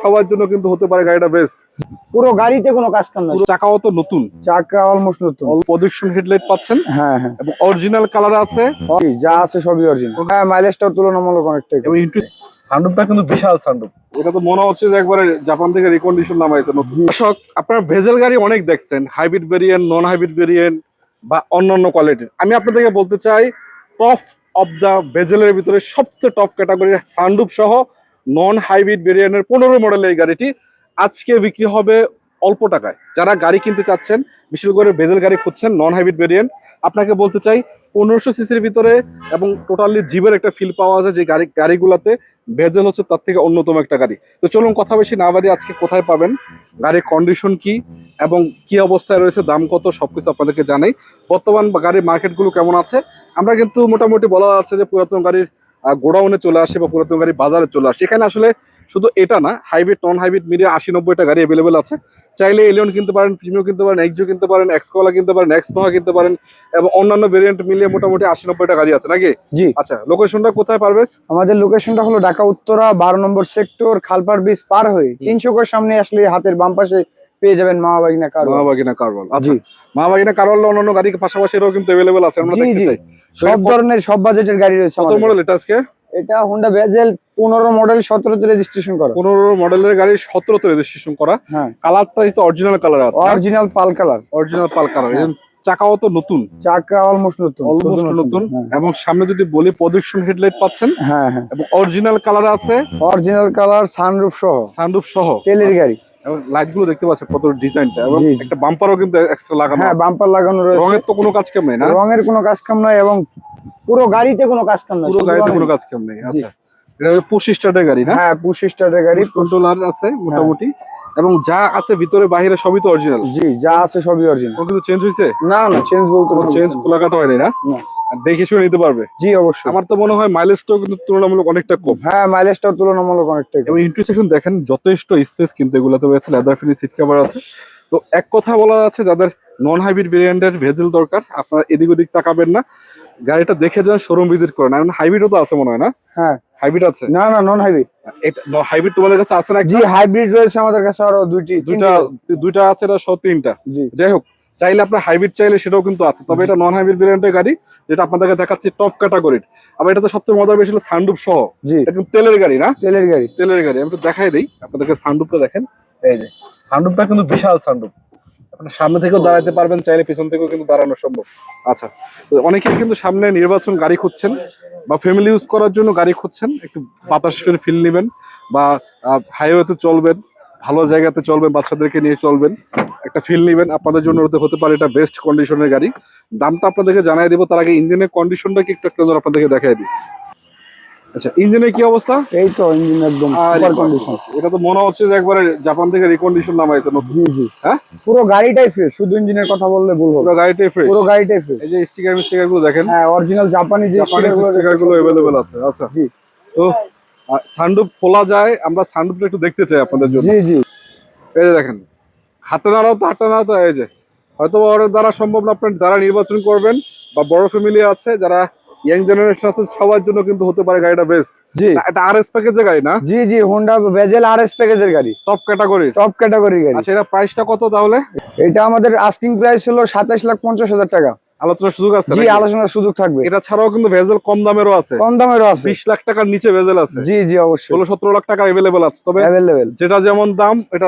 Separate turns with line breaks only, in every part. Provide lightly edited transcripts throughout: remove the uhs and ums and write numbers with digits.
সবার জন্য কিন্তু হতে পারে গাড়িটা বেস্ট।
পুরো গাড়িতে কোনো কাজ কাম নাই,
চাকাও তো নতুন,
চাকা অলমোস্ট নতুন,
প্রজেকশন হেডলাইট পাচ্ছেন।
হ্যাঁ হ্যাঁ,
এবং অরিজিনাল কালার আছে,
যা আছে সবই অরিজিনাল। হ্যাঁ, মাইলেজটাও তুলনামূলক অনেকটাই।
এবং সানরুফটা কিন্তু বিশাল সানরুফ, এটা তো মনে হচ্ছে যে একবারে জাপান থেকে রিকন্ডিশন নামাইছে নতুন। দর্শক, আপনারা ভেজেল গাড়ি অনেক দেখছেন, hybrid variant, non hybrid variant বা অন্যান্য কোয়ালিটির। আমি আপনাদেরকে বলতে চাই, টপ অফ দ্য ভেজেলের ভিতরে সবচেয়ে টপ ক্যাটাগরির সানরুফ সহ নন হাইব্রিড ভেরিয়েন্টের 15 মডেলের এই গাড়িটি আজকে বিক্রি হবে অল্প টাকায়। যারা গাড়ি কিনতে চাচ্ছেন, বিশেষ করে ভেজেল গাড়ি খুঁজছেন নন হাইব্রিড ভেরিয়েন্ট, আপনাকে বলতে চাই 1500 সিসির ভিতরে এবং টোটালি জিবের একটা ফিল পাওয়া যায় যে গাড়িগুলোতে ভেজেল হচ্ছে তার থেকে অন্যতম একটা গাড়ি। তো চলুন কথা বেশি না বাড়িয়ে আজকে কোথায় পাবেন, গাড়ির কন্ডিশন কি এবং কি অবস্থায় রয়েছে, দাম কত, সবকিছু আপনাদেরকে জানাই। বর্তমান গাড়ির মার্কেটগুলো কেমন আছে। আমরা কিন্তু মোটামুটি বলা আছে যে পুরাতন গাড়ির গোডাউনে চলে আসে বা পুরাতন গাড়ি বাজারে চলে আসে। এখানে আসলে শুধু এটা না, হাইব্রিড নন হাইব্রিড মিলিয়ে 80-90টা গাড়ি অ্যাভেলেবেল আছে। চাইলে এলিয়ন কিনতে পারেন, প্রিমিও কিনতে পারেন, এক্সজো কিনতে পারেন, এক্সকোলা কিনতে পারেন, এক্স নোহা কিনতে পারেন এবং অন্যান্য ভেরিয়েন্ট মিলিয়ে মোটামুটি 80-90টা গাড়ি আছে নাকি?
জি।
আচ্ছা, লোকেশনটা কোথায় পারবে?
আমাদের লোকেশনটা হলো ঢাকা উত্তরা 12 নম্বর সেক্টর, খালপার ব্রিজ পার হয়ে 300 গজ সামনে আসলে হাতের বাম পাশে পেয়ে যাবেন মা বাগিনা কারওয়াল।
মা বাগিনা কারওয়াল। আচ্ছা, মা বাগিনা কারওয়াল অন্যান্য গাড়ির পাশাপাশি এটাও কিন্তু অ্যাভেলেবেল আছে, আমরা দেখতে চাই।
সব ধরনের সব বাজেটের গাড়ি রয়েছে।
কত মডেল এটা আজকে?
এটা হোন্ডা ভেজেল 15 মডেল 17তে রেজিস্ট্রেশন করা।
15 মডেলের গাড়ি 17তে রেজিস্ট্রেশন করা।
হ্যাঁ,
কালারটা হচ্ছে অরিজিনাল কালার আছে,
অরিজিনাল পাল কালার,
অরিজিনাল পাল কালার। চাকাও তো নতুন,
চাকা অলমোস্ট নতুন,
অলমোস্ট নতুন। এবং সামনে যদি বলি প্রজেকশন হেডলাইট পাচ্ছেন।
হ্যাঁ হ্যাঁ,
এবং অরিজিনাল কালার আছে,
অরিজিনাল কালার, সানরুফ সহ,
সানরুফ সহ
তেলের গাড়ি।
এবং লাইট গুলো দেখতে পাচ্ছেন কত ডিজাইনটা, এবং একটা বাম্পারও কিন্তু এক্সট্রা লাগানো।
হ্যাঁ, বাম্পার লাগানো রয়েছে।
রঙের তো কোনো কাজ কাম নেই না?
রঙের কোনো কাজ কাম নাই এবং পুরো গাড়িতে কোনো কাজ কাম নাই,
পুরো গাড়িতে কোনো কাজ কাম নেই। আচ্ছা, এটা পুশ স্টার্টের গাড়ি না?
হ্যাঁ, পুশ স্টার্টের গাড়ি,
কন্ট্রোলার আছে মোটামুটি। এবং যা আছে ভিতরে বাইরে সবই তো অরিজিনাল।
জি, যা আছে সবই অরিজিনাল।
কোনো কিছু চেঞ্জ হইছে?
না না, চেঞ্জ বলতে
কোনো চেঞ্জ খোলাকাটা হয়নি না? দেখে শুনে নিতে পারবে।
জি অবশ্যই।
আমার তো মনে হয় মাইলেজটাও কিন্তু তুলনামূলক অনেকটা কম।
হ্যাঁ, মাইলেজটাও তুলনামূলক অনেকটাই কম।
এবং ইন্টারসেকশন দেখেন, যথেষ্ট স্পেস কিন্তু এগুলোতে রয়েছে, লেদার ফিনিশ সিট কভার আছে। তো এক কথা বলা যাচ্ছে, যাদের নন হাইব্রিড ভেরিয়েন্টের ভেজেল দরকার, আপনারা এদিক ওদিক তাকাবেন না, গাড়িটা দেখে যান, শোরুম ভিজিট করেন। এখন হাইব্রিডও তো আছে মনে হয় না?
হ্যাঁ,
হাইব্রিড আছে?
না না, নন হাইব্রিড।
এটা হাইব্রিড তোমাদের কাছে আছে না?
জি, হাইব্রিড রয়েছে আমাদের কাছে আরো
দুইটা আছে, এটা সহ 3টা।
জি,
যাই হোক, চাইলে আপনার হাইব্রিড চাইলে সেটাও কিন্তু আছে, তবে এটা নন হাইব্রিড ভেরিয়েন্টের গাড়ি, যেটা আপনাদেরকে দেখাচ্ছি টপ ক্যাটাগরির। আবার এটা তো সবচেয়ে মজার বেশি হলো সানরুফ সহ।
জি,
এটা কিন্তু তেলের গাড়ি না?
তেলের গাড়ি,
তেলের গাড়ি। আমি একটু দেখাই দিই আপনাদেরকে, সানরুফটা দেখেন। এই যে সানরুফটা কিন্তু বিশাল সানরুফ, আপনার সামনে থেকেও দাঁড়াতে পারবেন, চাইলে পিছন থেকেও কিন্তু দাঁড়ানো সম্ভব। আচ্ছা, তো অনেকেই কিন্তু সামনে নির্বাচন গাড়ি খুঁজছেন বা ফ্যামিলি ইউজ করার জন্য গাড়ি খুঁজছেন, একটু বাতাসের ফিল নেবেন বা হাইওয়েতে চলবেন, ভালো জায়গাতে চলবেন, বাচ্চাদেরকে নিয়ে চলবেন, একটা ফিল নেবেন, আপনাদের জন্য হতে পারে এটা বেস্ট কন্ডিশনের গাড়ি। দামটা আপনাদেরকে জানাই দেবো, তার আগে ইঞ্জিনের কন্ডিশনটা কি একটু আপনাদেরকে দেখাই দিই। আচ্ছা, ইঞ্জিনের কি অবস্থা?
এই তো ইঞ্জিন একদম সুপার কন্ডিশন।
এটা তো মনে হচ্ছে যে একবারে জাপান থেকে রিকন্ডিশন নামাইছে নতুন।
জি জি,
হ্যাঁ,
পুরো গাড়িটাই ফ্রেশ, শুধু ইঞ্জিনের কথা বললে ভুল হবে।
পুরো গাড়িটাই ফ্রেশ,
পুরো গাড়িটাই ফ্রেশ।
এই যে স্টিকার গুলো দেখেন।
হ্যাঁ, অরিজিনাল জাপানি যে
স্টিকার গুলো अवेलेबल আছে। আচ্ছা,
জি,
তো সানরুফ খোলা যায়, আমরা সানরুফটা একটু দেখতে চাই আপনাদের জন্য।
জি জি,
এই যে দেখেন, হাতে নাড়াও তো, এই যে হয়তো ওর দ্বারা সম্ভব না, আপনার দ্বারা নির্বাচন করবেন বা বড় ফ্যামিলি আছে, যারা ইয়াং জেনারেশন আছে, সবার জন্য কিন্তু হতে পারে গাড়িটা বেস্ট।
জি,
এটা আরএস প্যাকেজের গাড়ি না?
জি জি, হোন্ডা ভেজেল আরএস প্যাকেজের গাড়ি,
টপ ক্যাটাগরি,
টপ ক্যাটাগরির গাড়ি।
আচ্ছা, এটা প্রাইসটা কত তাহলে?
এটা আমাদের আস্কিং প্রাইস হলো 27,50,000 টাকা।
আলোচনার সুযোগ আছে?
জি, আলোচনার সুযোগ থাকবে।
এটা ছাড়াও কিন্তু ভেজেল কম দামেরও আছে,
কম দামেরও আছে,
20 লাখ টাকার নিচে ভেজেল আছে।
জি জি, অবশ্যই
16-17 লাখ টাকা अवेलेबल আছে। তবে
अवेलेबल,
যেটা যেমন দাম, এটা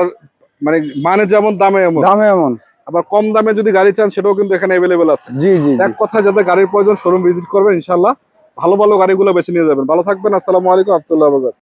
মানে যেমন দামে এমন। আবার কম দামে যদি গাড়ি চান, সেটাও কিন্তু এখানে अवेलेबल আছে।
জি জি,
এক কথা, যাদের গাড়ির প্রয়োজন শোরুম ভিজিট করবেন, ইনশাআল্লাহ ভালো ভালো গাড়িগুলো বেছে নিয়ে যাবেন। ভালো থাকবেন। আসসালামু আলাইকুম, আব্দুল্লাহ।